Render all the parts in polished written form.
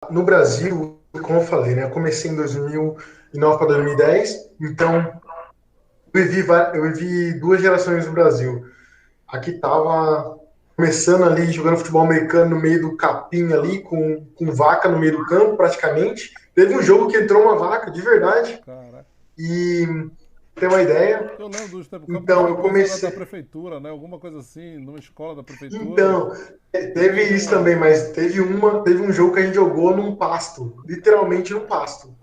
No Brasil, como eu falei, né? Eu comecei em 2009 para 2010, então eu vivi duas gerações no Brasil. Aqui tava começando ali jogando futebol americano no meio do capim ali, com vaca no meio do campo, praticamente. Teve um jogo que entrou uma vaca, de verdade, Caraca. e tem uma ideia. Eu lembro dos tempos, campo de Então, eu futebol era da comecei. prefeitura, né? Alguma coisa assim, numa escola da prefeitura. Então, E teve teve isso uma. também, mas teve um jogo que a gente jogou num pasto, literalmente num pasto.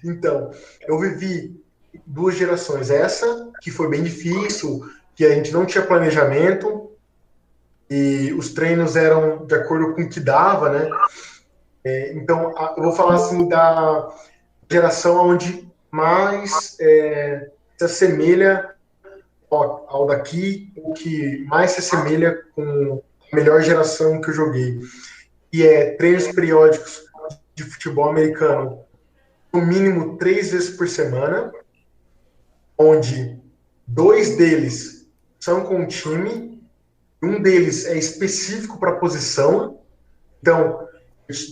Então, eu vivi duas gerações. Essa, que foi bem difícil, que a gente não tinha planejamento e os treinos eram de acordo com o que dava, né? Então, eu vou falar assim da geração onde mais se assemelha ao daqui, o que mais se assemelha com a melhor geração que eu joguei. E é treinos periódicos de futebol americano, no mínimo 3 vezes por semana, onde dois deles são com o time, um deles é específico para a posição. Então,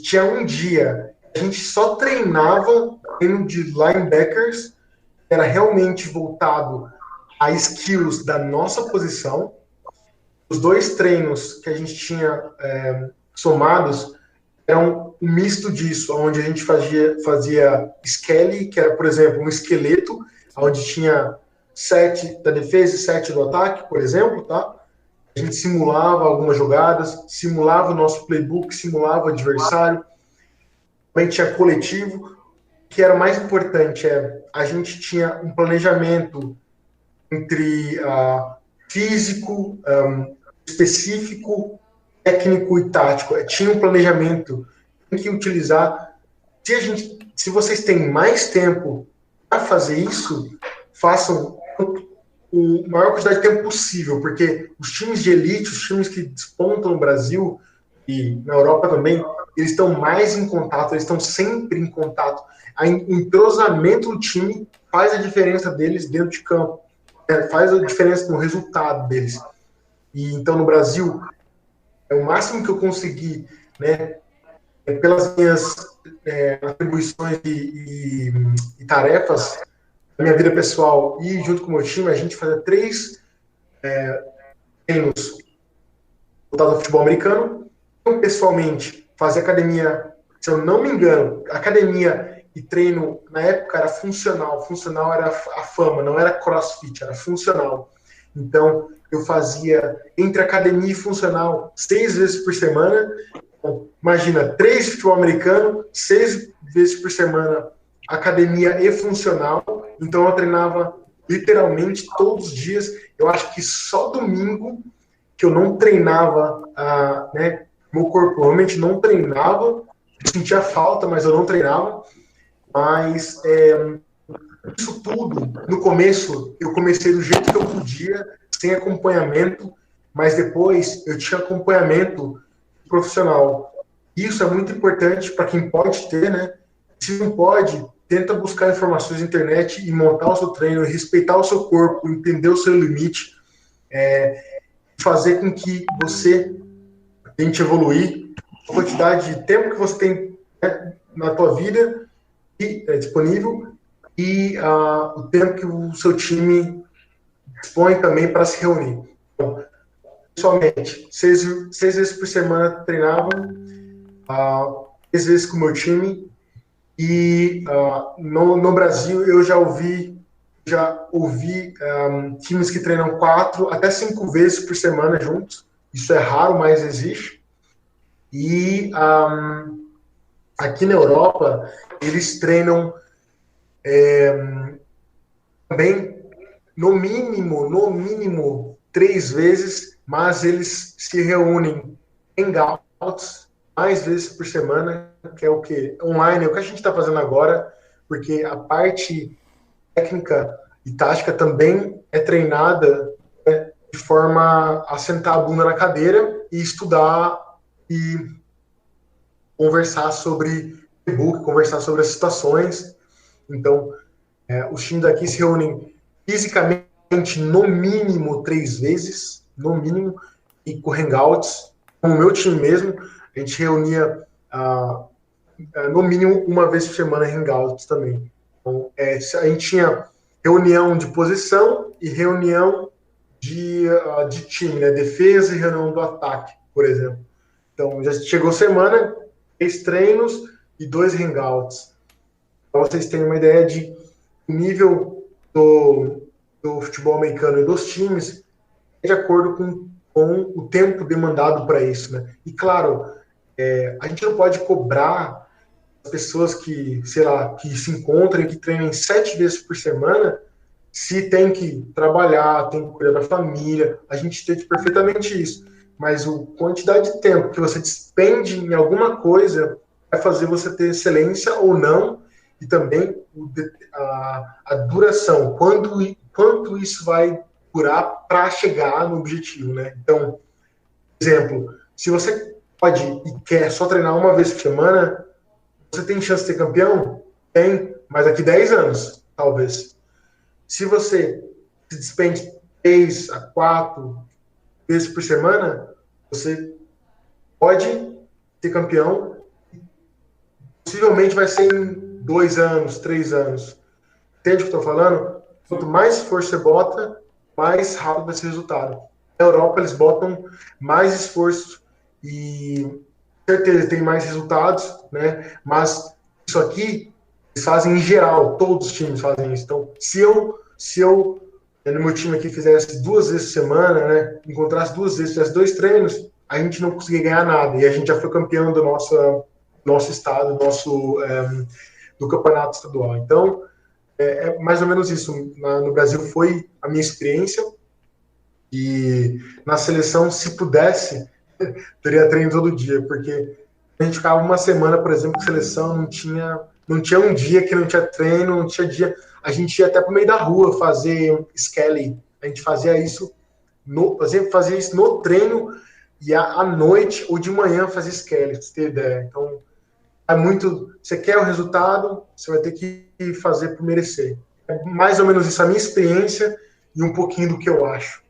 tinha um dia a gente só treinava treino de linebackers, era realmente voltado a skills da nossa posição. Os dois treinos que a gente tinha somados eram um misto disso, onde a gente fazia skelly, que era, por exemplo, um esqueleto, onde tinha 7 da defesa e 7 do ataque, por exemplo, tá? A gente simulava algumas jogadas, simulava o nosso playbook, simulava o adversário, também tinha coletivo. O que era mais importante a gente tinha um planejamento entre físico, específico, técnico e tático. Tinha um planejamento, tem que utilizar. Se vocês têm mais tempo para fazer isso, façam o maior quantidade de tempo possível, porque os times de elite, os times que despontam no Brasil e na Europa também, eles estão mais em contato, eles estão sempre em contato. O entrosamento do time faz a diferença deles dentro de campo, faz a diferença no resultado deles. E então no Brasil, é o máximo que eu consegui, né, pelas minhas atribuições e tarefas da minha vida pessoal e junto com o meu time, a gente fazia 3 treinos voltados ao futebol americano. Eu, pessoalmente, fazia academia, se eu não me engano, academia e treino, na época, era funcional. Funcional era a fama, não era crossfit, era funcional. Então, eu fazia entre academia e funcional 6 vezes por semana. Então, imagina, 3 futebol americano, 6 vezes por semana academia e funcional. Então, eu treinava literalmente todos os dias. Eu acho que só domingo que eu não treinava, né? Meu corpo realmente não treinava. Eu sentia falta, mas eu não treinava. Mas isso tudo, no começo, eu comecei do jeito que eu podia, sem acompanhamento, mas depois eu tinha acompanhamento profissional. Isso é muito importante para quem pode ter, né? Se não pode, tenta buscar informações na internet e montar o seu treino, respeitar o seu corpo, entender o seu limite, fazer com que você tente evoluir a quantidade de tempo que você tem, né, na tua vida e disponível e o tempo que o seu time dispõe também para se reunir. Então, pessoalmente, 6 vezes por semana treinava, 3 vezes com o meu time e no Brasil eu já ouvi times que treinam 4 até 5 vezes por semana juntos. Isso é raro, mas existe. E aqui na Europa eles treinam também no mínimo 3 vezes, mas eles se reúnem em hangouts mais vezes por semana, que é o que online, é o que a gente está fazendo agora, porque a parte técnica e tática também é treinada, né, de forma a sentar a bunda na cadeira e estudar e conversar sobre e-book, conversar sobre as situações. Então, os times daqui se reúnem fisicamente no mínimo 3 vezes, no mínimo, e com hangouts, como o meu time mesmo, A gente reunia no mínimo uma vez por semana hangouts também. Então, a gente tinha reunião de posição e reunião de time, né? Defesa e reunião do ataque, por exemplo. Então, já chegou semana, 3 treinos e 2 hangouts. Para vocês terem uma ideia de nível do futebol americano e dos times, de acordo com o tempo demandado para isso, né? E, claro, a gente não pode cobrar as pessoas que, sei lá, que se encontram e que treinam 7 vezes por semana, se tem que trabalhar, tem que cuidar da família, a gente entende perfeitamente isso. Mas a quantidade de tempo que você despende em alguma coisa vai fazer você ter excelência ou não, e também a duração, quanto isso vai durar para chegar no objetivo, né? Então, exemplo, se você pode e quer só treinar uma vez por semana, você tem chance de ser campeão? Tem, mas daqui 10 anos, talvez. Se você se despende 3 a 4 vezes por semana, você pode ser campeão. Possivelmente vai ser em 2 anos, 3 anos. Entende o que eu estou falando? Quanto mais esforço você bota, mais rápido vai ser o resultado. Na Europa, eles botam mais esforço e, certeza, tem mais resultados, né? Mas isso aqui, eles fazem em geral, todos os times fazem isso. Então, se eu no meu time aqui fizesse 2 vezes por semana, né? Encontrasse 2 vezes, fizesse 2 treinos, a gente não conseguia ganhar nada. E a gente já foi campeão do nosso estado, do campeonato estadual. Então, mais ou menos isso. No Brasil foi a minha experiência. E na seleção, se pudesse, teria treino todo dia, porque a gente ficava uma semana, por exemplo, com seleção, não tinha um dia que não tinha treino, não tinha dia. A gente ia até para o meio da rua fazer skelly. A gente fazia isso fazia isso no treino e à noite ou de manhã fazia skelly, pra você ter ideia. Então, você quer o resultado, você vai ter que fazer por merecer. É mais ou menos isso a minha experiência e um pouquinho do que eu acho.